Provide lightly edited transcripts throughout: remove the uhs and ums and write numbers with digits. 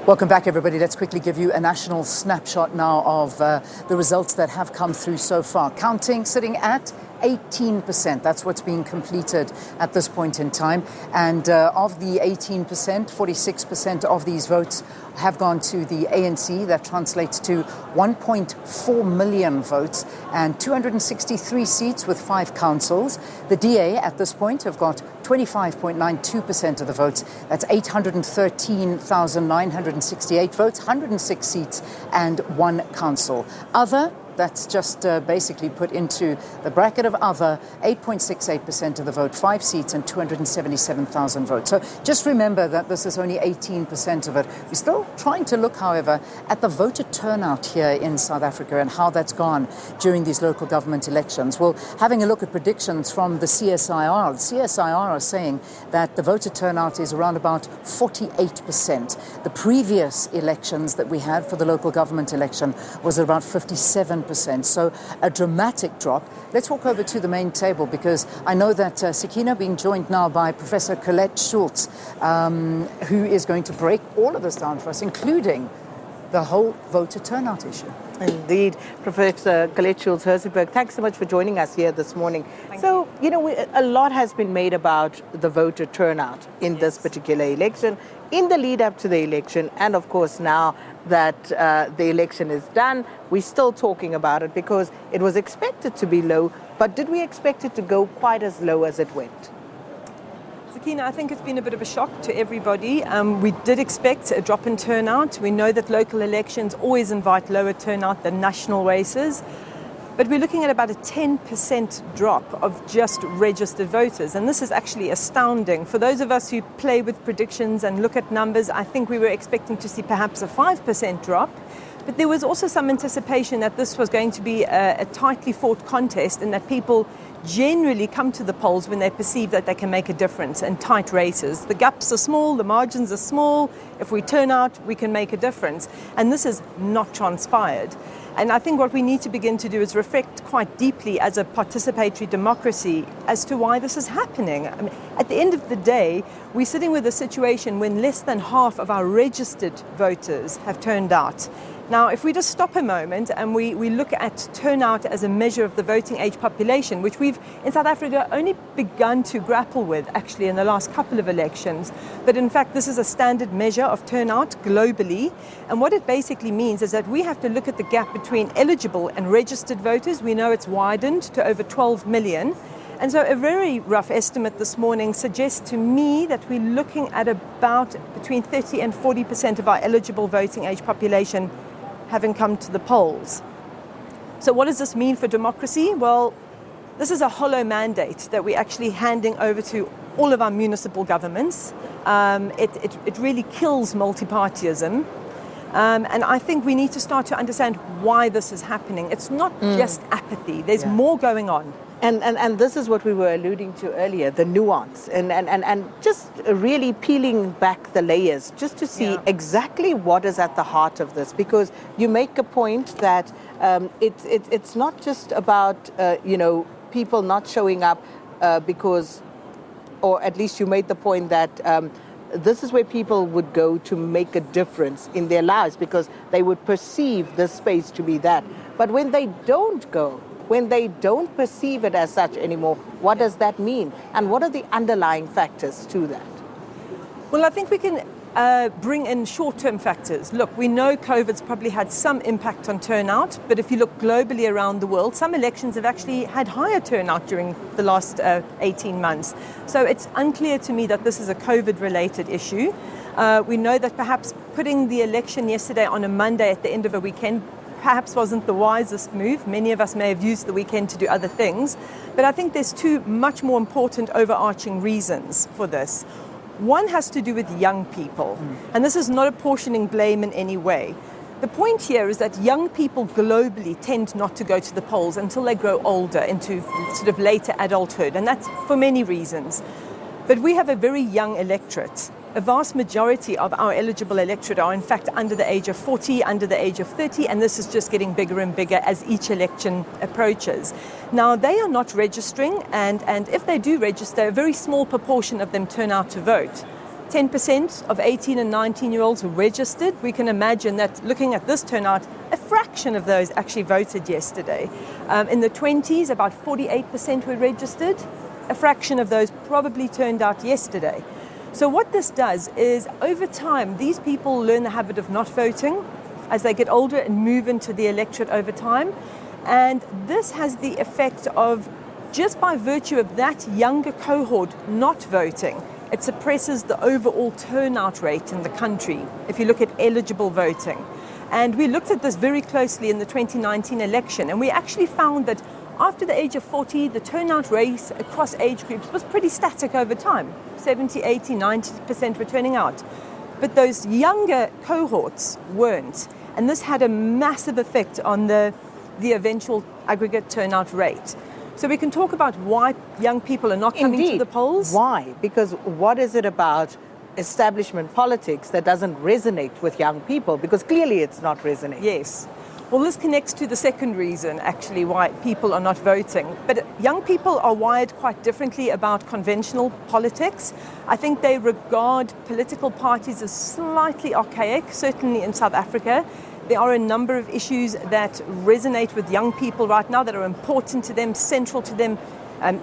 Welcome back, everybody. Let's quickly give you a national snapshot now of the results that have come through so far. Counting, sitting at 18%. That's what's being completed at this point in time. And of the 18%, 46% of these votes have gone to the ANC. That translates to 1.4 million votes and 263 seats with 5 councils. The DA at this point have got 25.92% of the votes. That's 813,968 votes, 106 seats and 1 council. Other, that's just basically put into the bracket of other, 8.68% of the vote, 5 seats and 277,000 votes. So just remember that this is only 18% of it. We're still trying to look, however, at the voter turnout here in South Africa and how that's gone during these local government elections. Well, having a look at predictions from the CSIR, the CSIR are saying that the voter turnout is around about 48%. The previous elections that we had for the local government election was about 57%. So a dramatic drop. Let's walk over to the main table because I know that Sakina being joined now by Professor Collette Schulz, who is going to break all of this down for us, including the whole voter turnout issue. Indeed. Professor Collette Schulz-Herzenberg, thanks so much for joining us here this morning. So, a lot has been made about the voter turnout in this particular election, in the lead up to the election, and of course now that the election is done, we're still talking about it because it was expected to be low, but did we expect it to go quite as low as it went? Sakina, I think it's been a bit of a shock to everybody. We did expect a drop in turnout. We know that local elections always invite lower turnout than national races. But we're looking at about a 10% drop of just registered voters. And this is actually astounding. For those of us who play with predictions and look at numbers, I think we were expecting to see perhaps a 5% drop. But there was also some anticipation that this was going to be a tightly fought contest and that people generally come to the polls when they perceive that they can make a difference in tight races. The gaps are small, the margins are small. If we turn out, we can make a difference. And this has not transpired. And I think what we need to begin to do is reflect quite deeply as a participatory democracy as to why this is happening. I mean, at the end of the day, we're sitting with a situation when less than half of our registered voters have turned out. Now, if we just stop a moment and we look at turnout as a measure of the voting age population, which we've in South Africa only begun to grapple with actually in the last couple of elections, but in fact this is a standard measure of turnout globally, and what it basically means is that we have to look at the gap between eligible and registered voters. We know it's widened to over 12 million. And so a very rough estimate this morning suggests to me that we're looking at about between 30 and 40% of our eligible voting age population having come to the polls. So what does this mean for democracy? Well, this is a hollow mandate that we're actually handing over to all of our municipal governments. It really kills multipartyism. And I think we need to start to understand why this is happening. It's not just apathy. There's more going on. And this is what we were alluding to earlier, the nuance, and just really peeling back the layers just to see exactly what is at the heart of this. Because you make a point that it's not just about, people not showing up because, or at least you made the point that this is where people would go to make a difference in their lives because they would perceive this space to be that. But when they don't go, when they don't perceive it as such anymore, what does that mean? And what are the underlying factors to that? Well, I think we can bring in short-term factors. Look, we know COVID's probably had some impact on turnout, but if you look globally around the world, some elections have actually had higher turnout during the last 18 months. So it's unclear to me that this is a COVID-related issue. We know that perhaps putting the election yesterday on a Monday at the end of a weekend perhaps wasn't the wisest move. Many of us may have used the weekend to do other things. But I think there's two much more important overarching reasons for this. One has to do with young people. And this is not apportioning blame in any way. The point here is that young people globally tend not to go to the polls until they grow older, into sort of later adulthood. And that's for many reasons. But we have a very young electorate. A vast majority of our eligible electorate are in fact under the age of 40, under the age of 30, and this is just getting bigger and bigger as each election approaches. Now, they are not registering, and if they do register, a very small proportion of them turn out to vote. 10% of 18 and 19-year-olds registered. We can imagine that looking at this turnout, a fraction of those actually voted yesterday. In the 20s, about 48% were registered. A fraction of those probably turned out yesterday. So what this does is, over time, these people learn the habit of not voting as they get older and move into the electorate over time. And this has the effect of, just by virtue of that younger cohort not voting, it suppresses the overall turnout rate in the country, if you look at eligible voting. And we looked at this very closely in the 2019 election, and we actually found that after the age of 40, the turnout rate across age groups was pretty static over time. 70, 80, 90% were turning out. But those younger cohorts weren't. And this had a massive effect on the eventual aggregate turnout rate. So we can talk about why young people are not coming to the polls. Why? Because what is it about establishment politics that doesn't resonate with young people? Because clearly it's not resonating. Yes. Well, this connects to the second reason, actually, why people are not voting. But young people are wired quite differently about conventional politics. I think they regard political parties as slightly archaic, certainly in South Africa. There are a number of issues that resonate with young people right now that are important to them, central to them: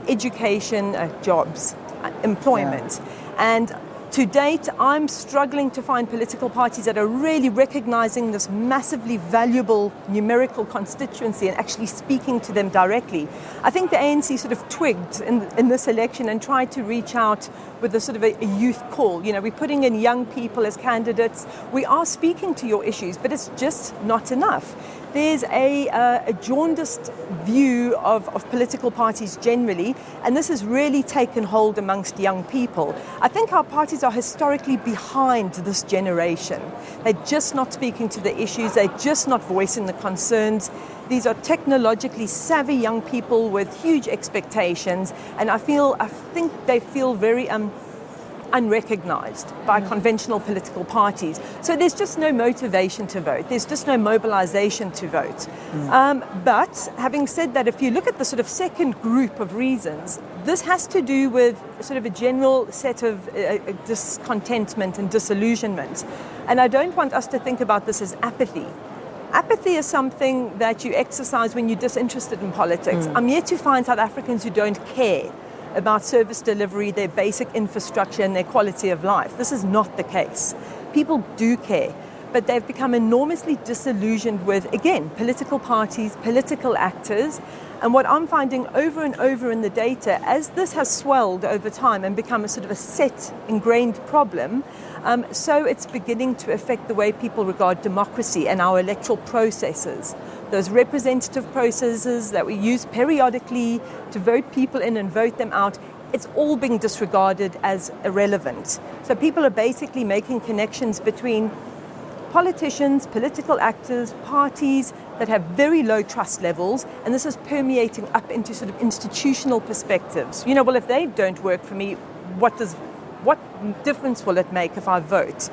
education, jobs, employment. Yeah. And to date, I'm struggling to find political parties that are really recognizing this massively valuable numerical constituency and actually speaking to them directly. I think the ANC sort of twigged in this election and tried to reach out with a sort of a youth call. You know, we're putting in young people as candidates. We are speaking to your issues, but it's just not enough. There's a jaundiced view of political parties generally, and this has really taken hold amongst young people. I think our parties are historically behind this generation. They're just not speaking to the issues, they're just not voicing the concerns. These are technologically savvy young people with huge expectations, and I think they feel very unrecognized by conventional political parties. So there's just no motivation to vote. There's just no mobilization to vote. But having said that, if you look at the sort of second group of reasons, this has to do with sort of a general set of discontentment and disillusionment. And I don't want us to think about this as apathy. Apathy is something that you exercise when you're disinterested in politics. I'm yet to find South Africans who don't care about service delivery, their basic infrastructure and their quality of life. This is not the case. People do care, but they've become enormously disillusioned with, again, political parties, political actors. And what I'm finding over and over in the data, as this has swelled over time and become a sort of a set, ingrained problem, so it's beginning to affect the way people regard democracy and our electoral processes. Those representative processes that we use periodically to vote people in and vote them out, it's all being disregarded as irrelevant. So people are basically making connections between politicians, political actors, parties that have very low trust levels, and this is permeating up into sort of institutional perspectives. You know, well, if they don't work for me, what difference will it make if I vote?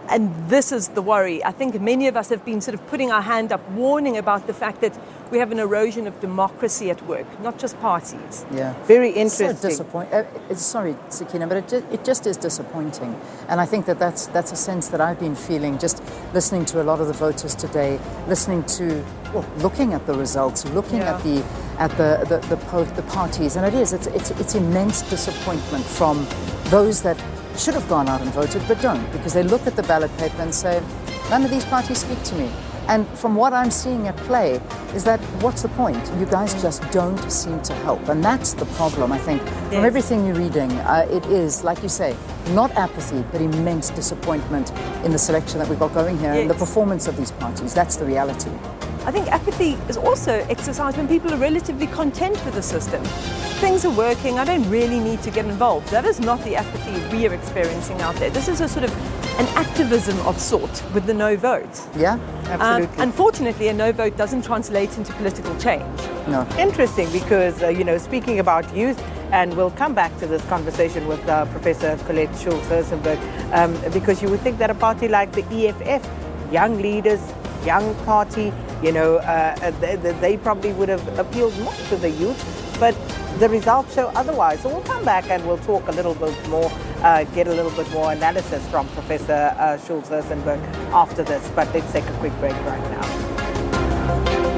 And this is the worry. I think many of us have been sort of putting our hand up, warning about the fact that we have an erosion of democracy at work, not just parties. Yeah, very interesting. It's so disappointing. Sorry, Sakina, but it just is disappointing. And I think that's a sense that I've been feeling just listening to a lot of the voters today, looking at the results, looking at the parties, and it's immense disappointment from those that should have gone out and voted but don't, because they look at the ballot paper and say, none of these parties speak to me. And from what I'm seeing at play is that, what's the point? You guys just don't seem to help. And that's the problem, I think. From everything you're reading, it is, like you say, not apathy, but immense disappointment in the selection that we've got going here and the performance of these parties. That's the reality. I think apathy is also exercised when people are relatively content with the system. Things are working, I don't really need to get involved. That is not the apathy we are experiencing out there. This is a sort of an activism of sort with the no vote. Yeah, absolutely. Unfortunately, a no vote doesn't translate into political change. No. Interesting, because, speaking about youth, and we'll come back to this conversation with Professor Collette Schulz-Herzenberg, because you would think that a party like the EFF, young leaders, young party, they probably would have appealed more to the youth, but the results show otherwise. So we'll come back and we'll talk a little bit more get a little bit more analysis from Professor Schulz-Herzenberg after this. But let's take a quick break right now.